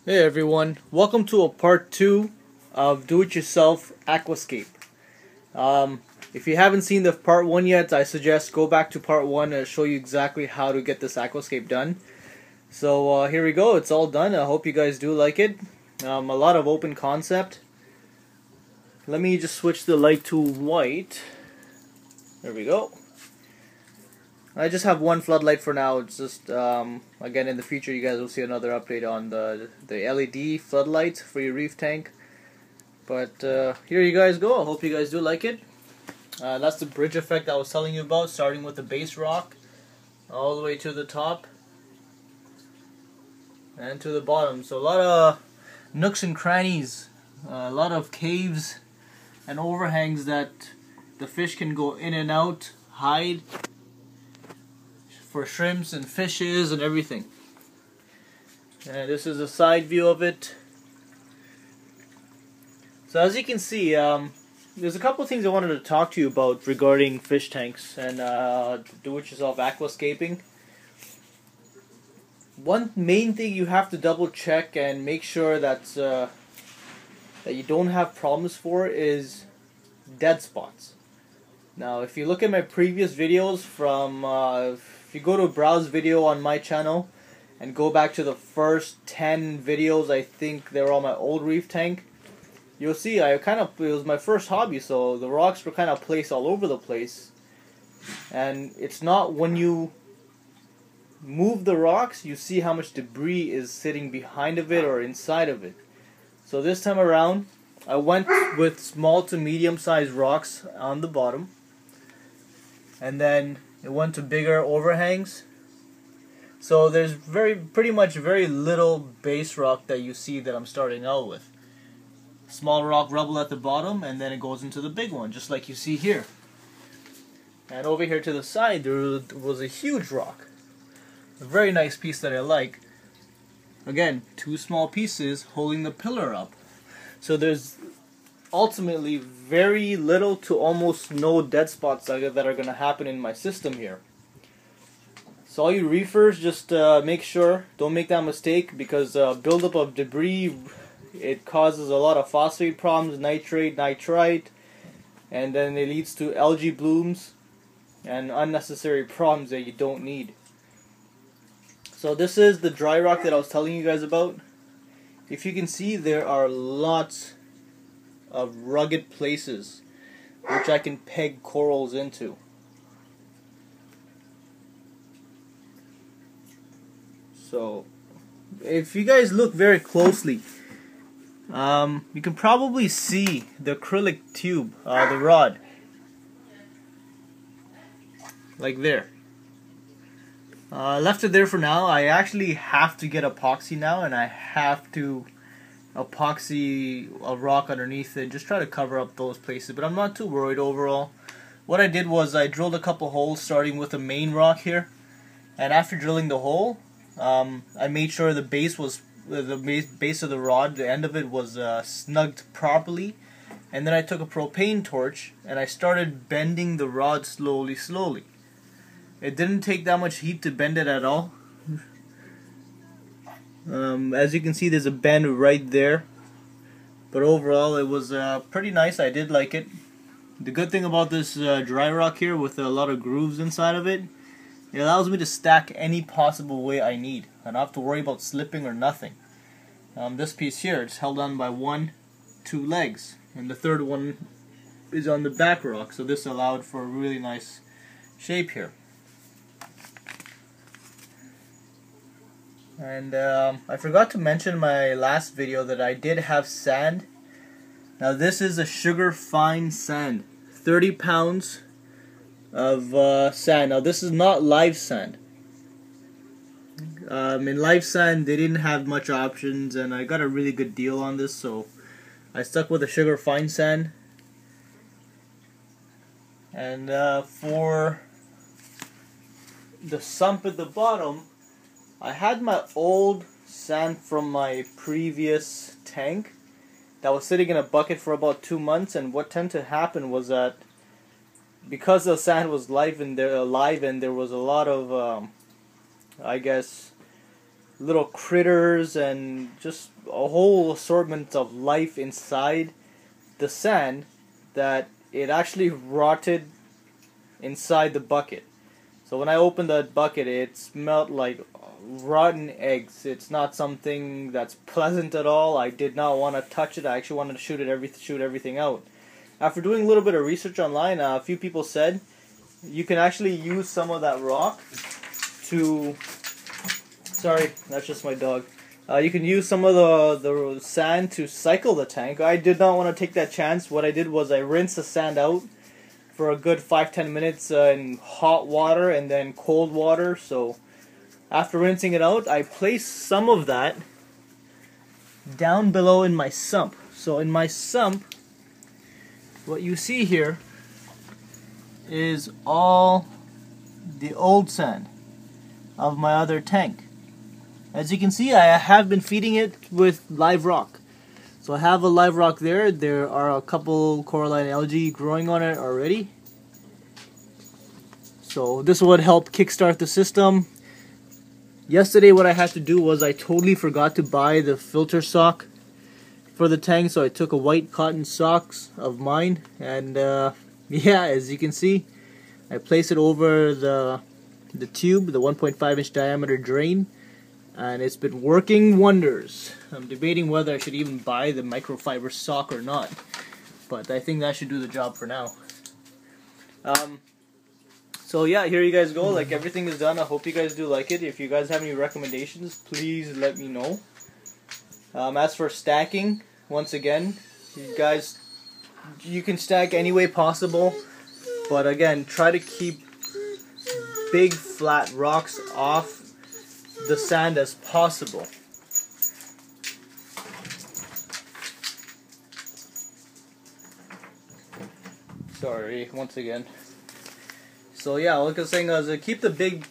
Hey everyone, welcome to a part 2 of Do-It-Yourself Aquascape. If you haven't seen the part 1 yet, I suggest go back to part 1 and show you exactly how to get this aquascape done. So here we go, it's all done. I hope you guys do like it. A lot of open concept. Let me just switch the light to white. There we go. I just have one floodlight for now. It's just again, in the future you guys will see another update on the LED floodlights for your reef tank. But here you guys go. I hope you guys do like it. That's the bridge effect I was telling you about, starting with the base rock all the way to the top and to the bottom. So a lot of nooks and crannies, a lot of caves and overhangs that the fish can go in and out, hide for shrimps and fishes and everything. And this is a side view of it. So as you can see, there's a couple of things I wanted to talk to you about regarding fish tanks and do-it-yourself aquascaping. One main thing you have to double check and make sure that you don't have problems for is dead spots. Now if you look at my previous videos from if you go to browse video on my channel and go back to the first 10 videos, I think they were on my old reef tank, you'll see it was my first hobby, so the rocks were kind of placed all over the place. And it's not when you move the rocks you see how much debris is sitting behind of it or inside of it. So this time around I went with small to medium sized rocks on the bottom, and then it went to bigger overhangs. So there's pretty much very little base rock that you see that I'm starting out with. Small rock rubble at the bottom, and then it goes into the big one, just like you see here. And over here to the side there was a huge rock. A very nice piece that I like. Again, two small pieces holding the pillar up. So there's ultimately very little to almost no dead spots that are going to happen in my system here. So all you reefers, just make sure, don't make that mistake, because buildup of debris, it causes a lot of phosphate problems, nitrate, nitrite, and then it leads to algae blooms and unnecessary problems that you don't need. So this is the dry rock that I was telling you guys about. If you can see, there are lots of rugged places which I can peg corals into. So if you guys look very closely, you can probably see the acrylic tube, the rod, like there. Left it there for now. I actually have to get epoxy now, and I have to epoxy a rock underneath it, just try to cover up those places, but I'm not too worried overall. What I did was I drilled a couple holes starting with the main rock here, and after drilling the hole, I made sure the base of the rod, the end of it was snugged properly, and then I took a propane torch and I started bending the rod slowly. It didn't take that much heat to bend it at all. As you can see, there's a bend right there, but overall it was pretty nice. I did like it. The good thing about this dry rock here, with a lot of grooves inside of it, it allows me to stack any possible way I need. I don't have to worry about slipping or nothing. This piece here, it's held on by two legs, and the third one is on the back rock, so this allowed for a really nice shape here. And I forgot to mention in my last video that I did have sand. Now this is a sugar fine sand, 30 pounds of sand. Now this is not live sand. In live sand they didn't have much options, and I got a really good deal on this, so I stuck with the sugar fine sand. And for the sump at the bottom, I had my old sand from my previous tank that was sitting in a bucket for about 2 months, and what tended to happen was that because the sand was alive and there was a lot of I guess little critters and just a whole assortment of life inside the sand that it actually rotted inside the bucket. So when I opened that bucket, it smelled like rotten eggs. It's not something that's pleasant at all. I did not want to touch it. I actually wanted to shoot everything out. After doing a little bit of research online, a few people said you can actually use some of that rock to... Sorry, that's just my dog. You can use some of the sand to cycle the tank. I did not want to take that chance. What I did was I rinsed the sand out for a good 5-10 minutes in hot water and then cold water. So after rinsing it out, I placed some of that down below in my sump. So in my sump, what you see here is all the old sand of my other tank. As you can see, I have been feeding it with live rock. So I have a live rock there. There are a couple coralline algae growing on it already. So this would help kickstart the system. Yesterday what I had to do was I totally forgot to buy the filter sock for the tank. So I took a white cotton socks of mine. And yeah, as you can see, I placed it over the tube, the 1.5 inch diameter drain. And it's been working wonders. I'm debating whether I should even buy the microfiber sock or not, but I think that should do the job for now. So yeah, here you guys go. Like, everything is done. I hope you guys do like it. If you guys have any recommendations, please let me know. As for stacking, once again, you can stack any way possible, but again, try to keep big flat rocks off the sand as possible. Sorry, once again. So yeah, like I was saying, keep the big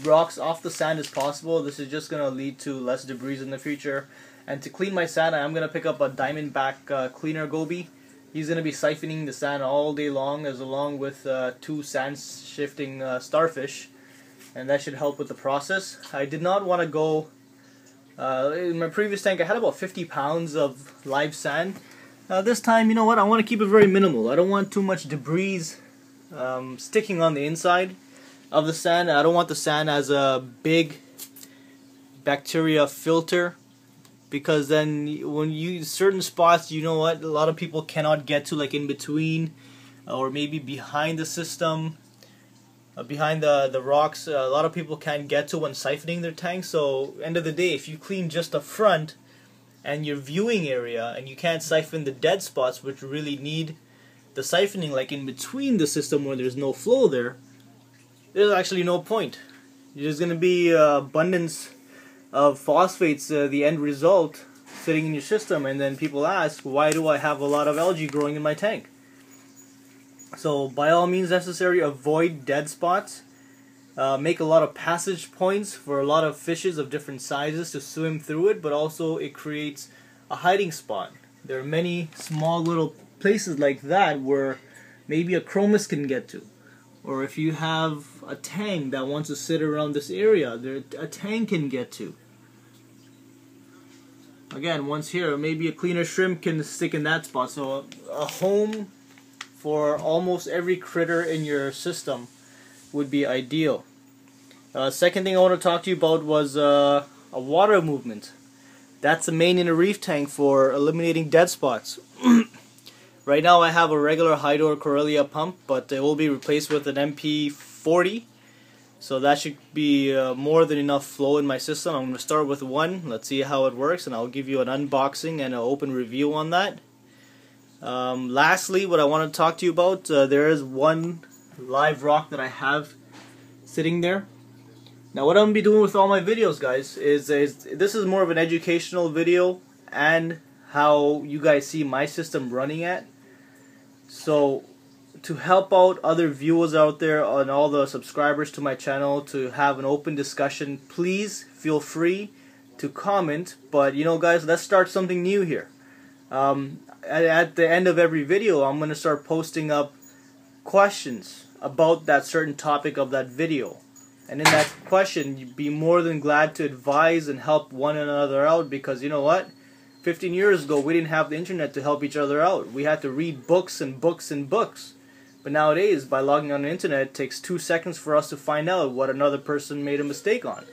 rocks off the sand as possible. This is just going to lead to less debris in the future. And to clean my sand, I'm going to pick up a Diamondback cleaner goby. He's going to be siphoning the sand all day long, along with 2 sand shifting starfish. And that should help with the process. I did not want to go... in my previous tank, I had about 50 pounds of live sand. This time, you know what? I want to keep it very minimal. I don't want too much debris sticking on the inside of the sand. I don't want the sand as a big bacteria filter, because then when you use certain spots, you know what? A lot of people cannot get to, like in between or maybe behind the system. Behind the rocks, a lot of people can't get to when siphoning their tank. So end of the day, if you clean just the front and your viewing area, and you can't siphon the dead spots which really need the siphoning, like in between the system where there's no flow there, there's actually no point. There's going to be abundance of phosphates, the end result, sitting in your system, and then people ask, why do I have a lot of algae growing in my tank? So by all means necessary, avoid dead spots. Make a lot of passage points for a lot of fishes of different sizes to swim through it, but also it creates a hiding spot. There are many small little places like that where maybe a chromis can get to. Or if you have a tang that wants to sit around this area, a tang can get to. Again, once here, maybe a cleaner shrimp can stick in that spot. So a home for almost every critter in your system would be ideal. Second thing I want to talk to you about was a water movement. That's the main in a reef tank for eliminating dead spots. Right now I have a regular Hydor Corellia pump, but it will be replaced with an MP40. So that should be more than enough flow in my system. I'm going to start with one. Let's see how it works, and I'll give you an unboxing and an open review on that. Lastly, what I want to talk to you about, there is one live rock that I have sitting there. Now what I'm going to be doing with all my videos, guys, is this is more of an educational video and how you guys see my system running at. So to help out other viewers out there and all the subscribers to my channel to have an open discussion, please feel free to comment. But you know, guys, let's start something new here. At the end of every video, I'm going to start posting up questions about that certain topic of that video. And in that question, you'd be more than glad to advise and help one another out, because you know what? 15 years ago, we didn't have the internet to help each other out. We had to read books and books and books. But nowadays, by logging on the internet, it takes 2 seconds for us to find out what another person made a mistake on.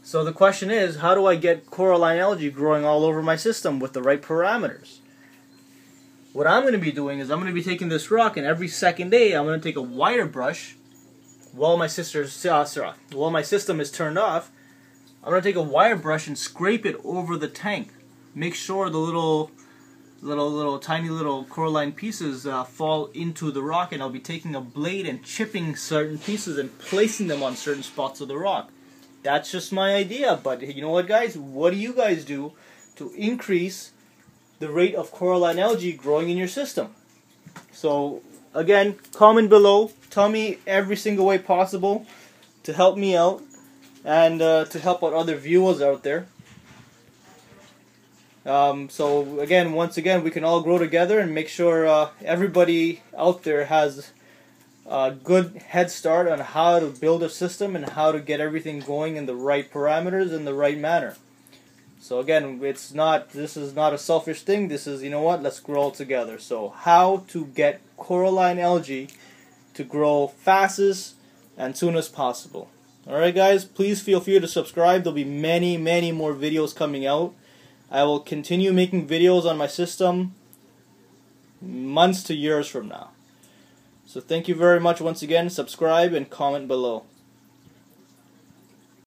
So the question is, how do I get coralline algae growing all over my system with the right parameters? What I'm going to be doing is I'm going to be taking this rock, and every second day I'm going to take a wire brush while my system is turned off. I'm going to take a wire brush and scrape it over the tank. Make sure the little tiny little coralline pieces fall into the rock, and I'll be taking a blade and chipping certain pieces and placing them on certain spots of the rock. That's just my idea, but you know what, guys? What do you guys do to increase the rate of coralline algae growing in your system? So again, comment below. Tell me every single way possible to help me out and to help out other viewers out there. So again, once again, we can all grow together and make sure everybody out there has a good head start on how to build a system and how to get everything going in the right parameters in the right manner. So again, this is not a selfish thing. This is, you know what, let's grow all together. So how to get coralline algae to grow fastest and soon as possible. Alright guys, please feel free to subscribe. There'll be many more videos coming out. I will continue making videos on my system months to years from now. So thank you very much once again. Subscribe and comment below.